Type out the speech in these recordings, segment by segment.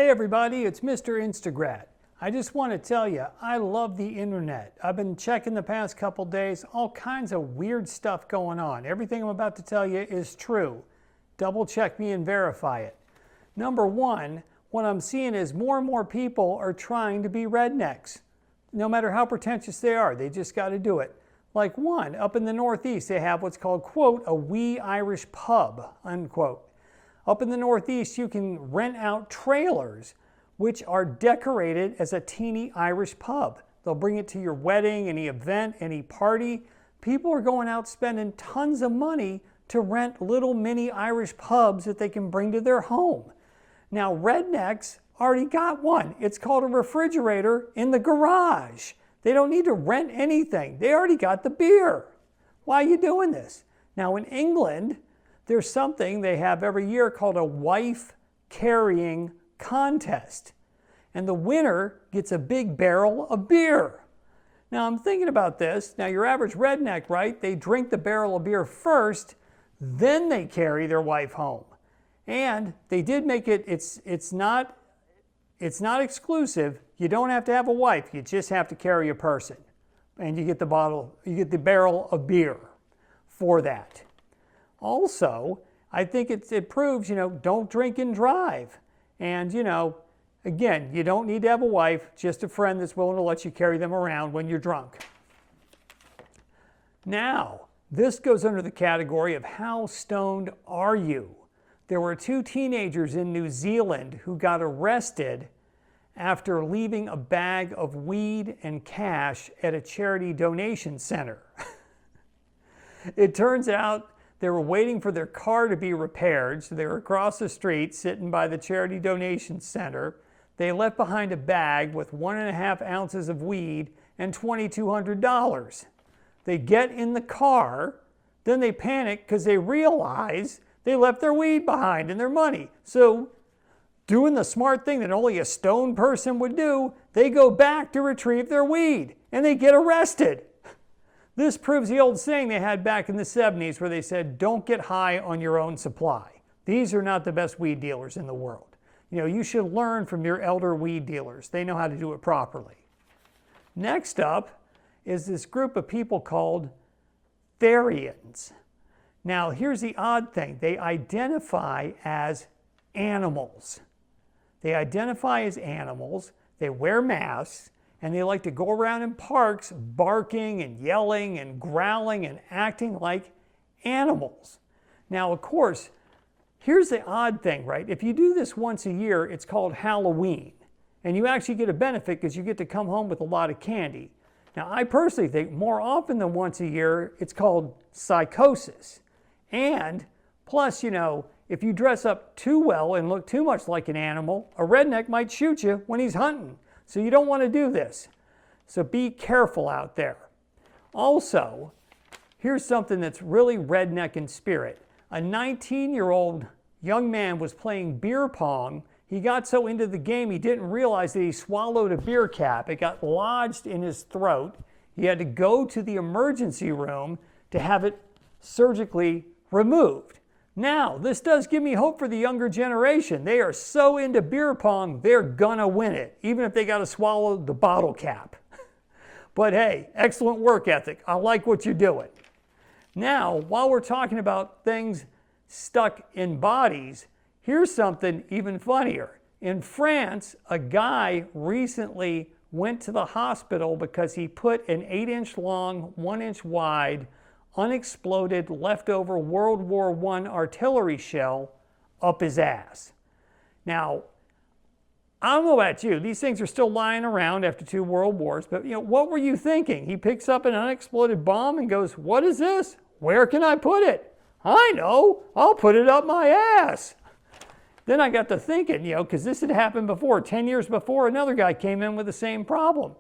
Hey everybody, it's Mr. Instagrat. I just want to tell you, I love the internet. I've been checking the past couple days, all kinds of weird stuff going on. Everything I'm about to tell you is true. Double check me and verify it. Number one, what I'm seeing is more and more people are trying to be rednecks. No matter how pretentious they are, they just got to do it. Like one, up in the Northeast, they have what's called, quote, a wee Irish pub, unquote. Up in the Northeast, you can rent out trailers which are decorated as a teeny Irish pub. They'll bring it to your wedding, any event, any party. People are going out spending tons of money to rent little mini Irish pubs that they can bring to their home. Now, rednecks already got one. It's called a refrigerator in the garage. They don't need to rent anything. They already got the beer. Why are you doing this? Now, in England, there's something they have every year called a wife carrying contest. And the winner gets a big barrel of beer. Now I'm thinking about this. Now your average redneck, right? They drink the barrel of beer first, then they carry their wife home. And they did make it, it's not exclusive. You don't have to have a wife. You just have to carry a person. And you get the barrel of beer for that. Also, I think it proves, don't drink and drive. And, again, you don't need to have a wife, just a friend that's willing to let you carry them around when you're drunk. Now, this goes under the category of how stoned are you? There were two teenagers in New Zealand who got arrested after leaving a bag of weed and cash at a charity donation center. It turns out they were waiting for their car to be repaired, so they were across the street sitting by the charity donation center. They left behind a bag with 1.5 ounces of weed and $2,200. They get in the car, then they panic because they realize they left their weed behind and their money. So, doing the smart thing that only a stoned person would do, they go back to retrieve their weed and they get arrested. This proves the old saying they had back in the 70s where they said, don't get high on your own supply. These are not the best weed dealers in the world. You should learn from your elder weed dealers. They know how to do it properly. Next up is this group of people called Therians. Now, here's the odd thing. They identify as animals. They identify as animals. They wear masks. And they like to go around in parks barking and yelling and growling and acting like animals. Now, of course, here's the odd thing, right? If you do this once a year, it's called Halloween. And you actually get a benefit because you get to come home with a lot of candy. Now, I personally think more often than once a year, it's called psychosis. And plus, if you dress up too well and look too much like an animal, a redneck might shoot you when he's hunting. So you don't want to do this. So be careful out there. Also, here's something that's really redneck in spirit. A 19-year-old young man was playing beer pong. He got so into the game he didn't realize that he swallowed a beer cap. It got lodged in his throat. He had to go to the emergency room to have it surgically removed. Now, this does give me hope for the younger generation. They are so into beer pong, they're gonna win it, even if they gotta swallow the bottle cap. But hey, excellent work ethic. I like what you're doing. Now, while we're talking about things stuck in bodies, here's something even funnier. In France, a guy recently went to the hospital because he put an 8-inch long, 1-inch wide, unexploded leftover World War I artillery shell up his ass. Now, I don't know about you, these things are still lying around after 2 world wars, but what were you thinking? He picks up an unexploded bomb and goes, what is this? Where can I put it? I know, I'll put it up my ass. Then I got to thinking, because this had happened before. 10 years before, another guy came in with the same problem.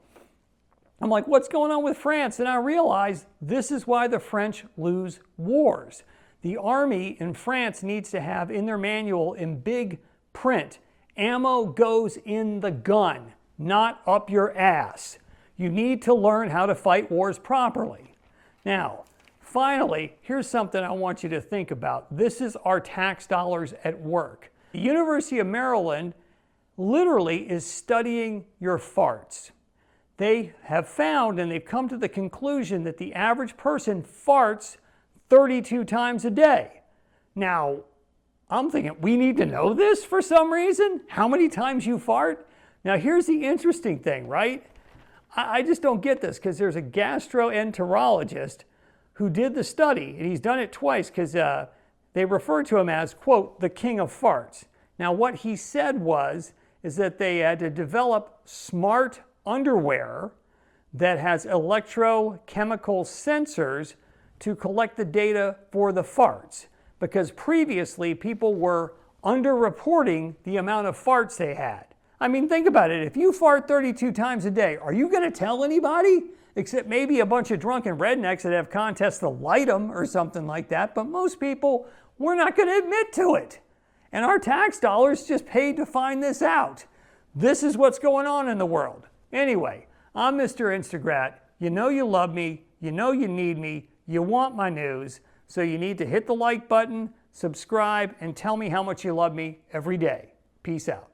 I'm like, what's going on with France? And I realized this is why the French lose wars. The army in France needs to have in their manual in big print, ammo goes in the gun, not up your ass. You need to learn how to fight wars properly. Now, finally, here's something I want you to think about. This is our tax dollars at work. The University of Maryland literally is studying your farts. They have found and they've come to the conclusion that the average person farts 32 times a day. Now, I'm thinking, we need to know this for some reason? How many times you fart? Now, here's the interesting thing, right? I just don't get this, because there's a gastroenterologist who did the study, and he's done it twice because they refer to him as, quote, the king of farts. Now, what he said is that they had to develop smart underwear that has electrochemical sensors to collect the data for the farts, because previously people were underreporting the amount of farts they had. I mean, think about it. If you fart 32 times a day, are you going to tell anybody? Except maybe a bunch of drunken rednecks that have contests to light them or something like that. But most people, we're not going to admit to it. And our tax dollars just paid to find this out. This is what's going on in the world. Anyway, I'm Mr. Instagrat. You know you love me. You know you need me. You want my news. So you need to hit the like button, subscribe, and tell me how much you love me every day. Peace out.